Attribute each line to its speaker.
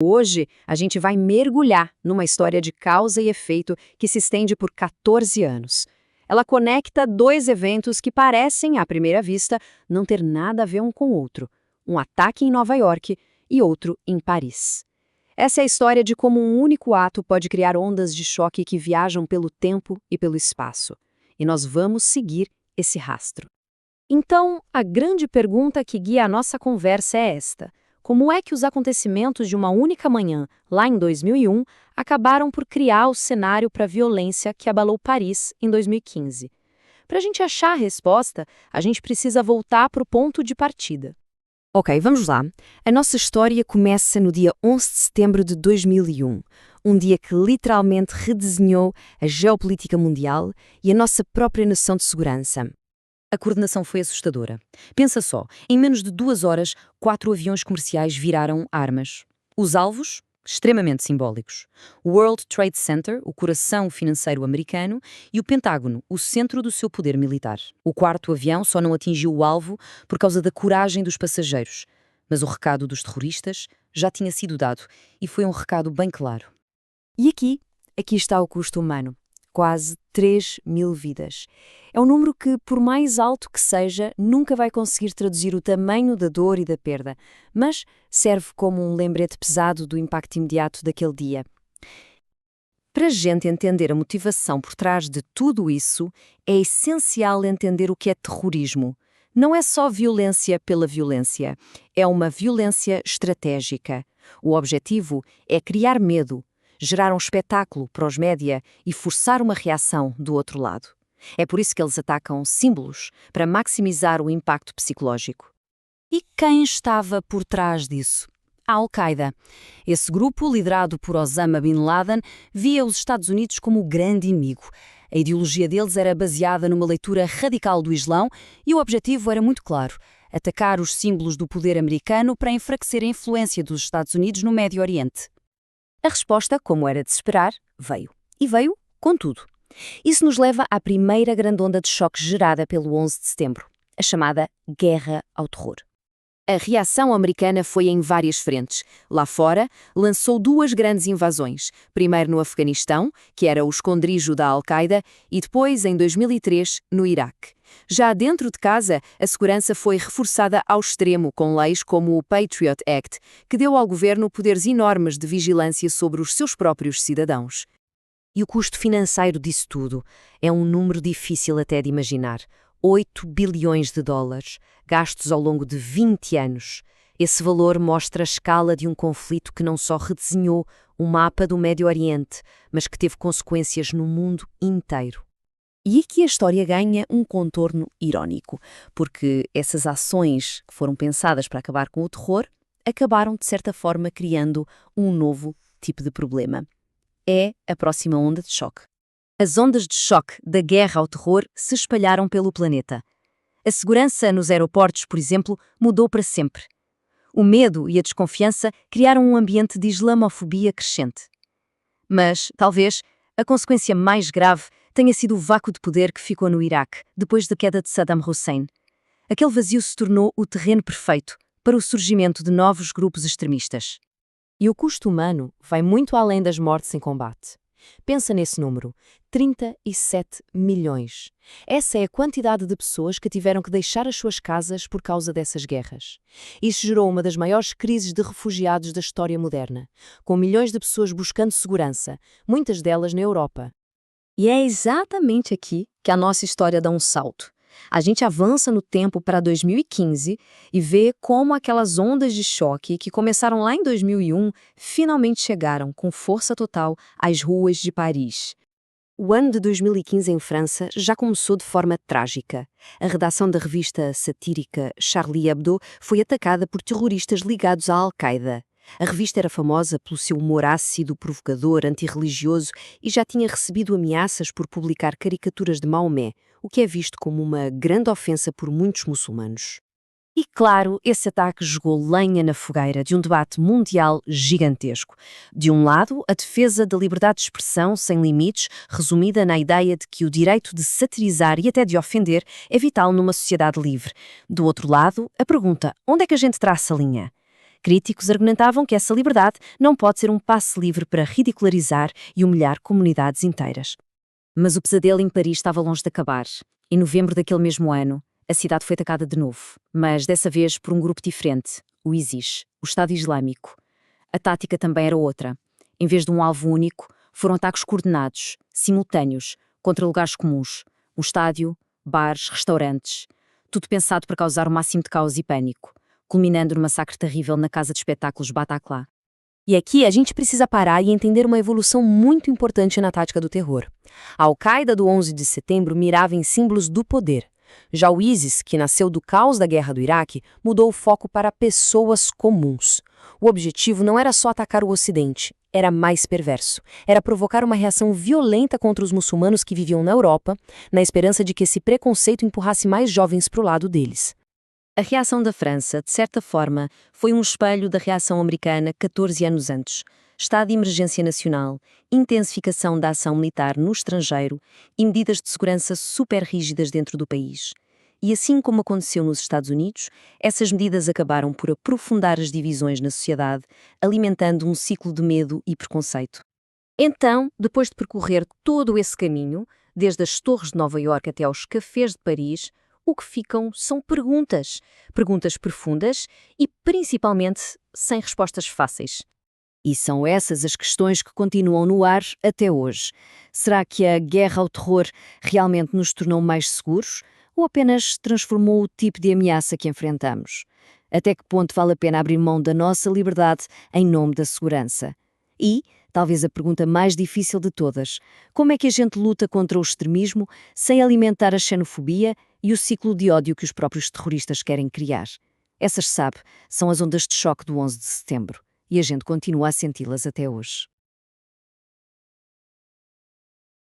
Speaker 1: Hoje, a gente vai mergulhar numa história de causa e efeito que se estende por 14 anos. Ela conecta dois eventos que parecem, à primeira vista, não ter nada a ver um com o outro. Um ataque em Nova York e outro em Paris. Essa é a história de como um único ato pode criar ondas de choque que viajam pelo tempo e pelo espaço. E nós vamos seguir esse rastro. Então, a grande pergunta que guia a nossa conversa é esta: como é que os acontecimentos de uma única manhã, lá em 2001, acabaram por criar o cenário para a violência que abalou Paris em 2015? Para a gente achar a resposta, a gente precisa voltar para o ponto de partida. Ok, vamos lá. A nossa história começa no dia 11 de setembro de 2001, um dia que literalmente redesenhou a geopolítica mundial e a nossa própria noção de segurança. A coordenação foi assustadora. Pensa só, em menos de 2 horas, 4 aviões comerciais viraram armas. Os alvos? Extremamente simbólicos. O World Trade Center, o coração financeiro americano, e o Pentágono, o centro do seu poder militar. O quarto avião só não atingiu o alvo por causa da coragem dos passageiros. Mas o recado dos terroristas já tinha sido dado, e foi um recado bem claro. E aqui está o custo humano. Quase 3.000 vidas. É um número que, por mais alto que seja, nunca vai conseguir traduzir o tamanho da dor e da perda, mas serve como um lembrete pesado do impacto imediato daquele dia. Para a gente entender a motivação por trás de tudo isso, é essencial entender o que é terrorismo. Não é só violência pela violência, é uma violência estratégica. O objetivo é criar medo, gerar um espetáculo para os média e forçar uma reação do outro lado. É por isso que eles atacam símbolos, para maximizar o impacto psicológico. E quem estava por trás disso? A Al-Qaeda. Esse grupo, liderado por Osama Bin Laden, via os Estados Unidos como o grande inimigo. A ideologia deles era baseada numa leitura radical do Islão e o objetivo era muito claro: atacar os símbolos do poder americano para enfraquecer a influência dos Estados Unidos no Médio Oriente. A resposta, como era de se esperar, veio. E veio com tudo. Isso nos leva à primeira grande onda de choque gerada pelo 11 de setembro, a chamada Guerra ao Terror. A reação americana foi em várias frentes. Lá fora, lançou 2 grandes invasões, primeiro no Afeganistão, que era o esconderijo da Al-Qaeda, e depois, em 2003, no Iraque. Já dentro de casa, a segurança foi reforçada ao extremo com leis como o Patriot Act, que deu ao governo poderes enormes de vigilância sobre os seus próprios cidadãos. E o custo financeiro disso tudo é um número difícil até de imaginar. 8 bilhões de dólares, gastos ao longo de 20 anos. Esse valor mostra a escala de um conflito que não só redesenhou o mapa do Médio Oriente, mas que teve consequências no mundo inteiro. E aqui a história ganha um contorno irónico, porque essas ações que foram pensadas para acabar com o terror acabaram, de certa forma, criando um novo tipo de problema. É a próxima onda de choque. As ondas de choque da guerra ao terror se espalharam pelo planeta. A segurança nos aeroportos, por exemplo, mudou para sempre. O medo e a desconfiança criaram um ambiente de islamofobia crescente. Mas, talvez, a consequência mais grave tenha sido o vácuo de poder que ficou no Iraque, depois da queda de Saddam Hussein. Aquele vazio se tornou o terreno perfeito para o surgimento de novos grupos extremistas. E o custo humano vai muito além das mortes em combate. Pensa nesse número, 37 milhões. Essa é a quantidade de pessoas que tiveram que deixar as suas casas por causa dessas guerras. Isso gerou uma das maiores crises de refugiados da história moderna, com milhões de pessoas buscando segurança, muitas delas na Europa. E é exatamente aqui que a nossa história dá um salto. A gente avança no tempo para 2015 e vê como aquelas ondas de choque que começaram lá em 2001 finalmente chegaram com força total às ruas de Paris. O ano de 2015 em França já começou de forma trágica. A redação da revista satírica Charlie Hebdo foi atacada por terroristas ligados à Al-Qaeda. A revista era famosa pelo seu humor ácido, provocador, antirreligioso e já tinha recebido ameaças por publicar caricaturas de Maomé, o que é visto como uma grande ofensa por muitos muçulmanos. E claro, esse ataque jogou lenha na fogueira de um debate mundial gigantesco. De um lado, a defesa da liberdade de expressão sem limites, resumida na ideia de que o direito de satirizar e até de ofender é vital numa sociedade livre. Do outro lado, a pergunta: onde é que a gente traça a linha? Críticos argumentavam que essa liberdade não pode ser um passe livre para ridicularizar e humilhar comunidades inteiras. Mas o pesadelo em Paris estava longe de acabar. Em novembro daquele mesmo ano, a cidade foi atacada de novo, mas dessa vez por um grupo diferente, o ISIS, o Estado Islâmico. A tática também era outra. Em vez de um alvo único, foram ataques coordenados, simultâneos, contra lugares comuns, um estádio, bares, restaurantes, tudo pensado para causar o máximo de caos e pânico, culminando num massacre terrível na casa de espetáculos Bataclan. E aqui a gente precisa parar e entender uma evolução muito importante na tática do terror. A Al-Qaeda do 11 de setembro mirava em símbolos do poder. Já o ISIS, que nasceu do caos da guerra do Iraque, mudou o foco para pessoas comuns. O objetivo não era só atacar o Ocidente, era mais perverso. Era provocar uma reação violenta contra os muçulmanos que viviam na Europa, na esperança de que esse preconceito empurrasse mais jovens para o lado deles. A reação da França, de certa forma, foi um espelho da reação americana 14 anos antes. Estado de emergência nacional, intensificação da ação militar no estrangeiro e medidas de segurança super rígidas dentro do país. E assim como aconteceu nos Estados Unidos, essas medidas acabaram por aprofundar as divisões na sociedade, alimentando um ciclo de medo e preconceito. Então, depois de percorrer todo esse caminho, desde as torres de Nova Iorque até aos cafés de Paris, o que ficam são perguntas. Perguntas profundas e, principalmente, sem respostas fáceis. E são essas as questões que continuam no ar até hoje. Será que a guerra ao terror realmente nos tornou mais seguros? Ou apenas transformou o tipo de ameaça que enfrentamos? Até que ponto vale a pena abrir mão da nossa liberdade em nome da segurança? E, talvez a pergunta mais difícil de todas, como é que a gente luta contra o extremismo sem alimentar a xenofobia e o ciclo de ódio que os próprios terroristas querem criar? Essas, sabe, são as ondas de choque do 11 de setembro. E a gente continua a senti-las até hoje.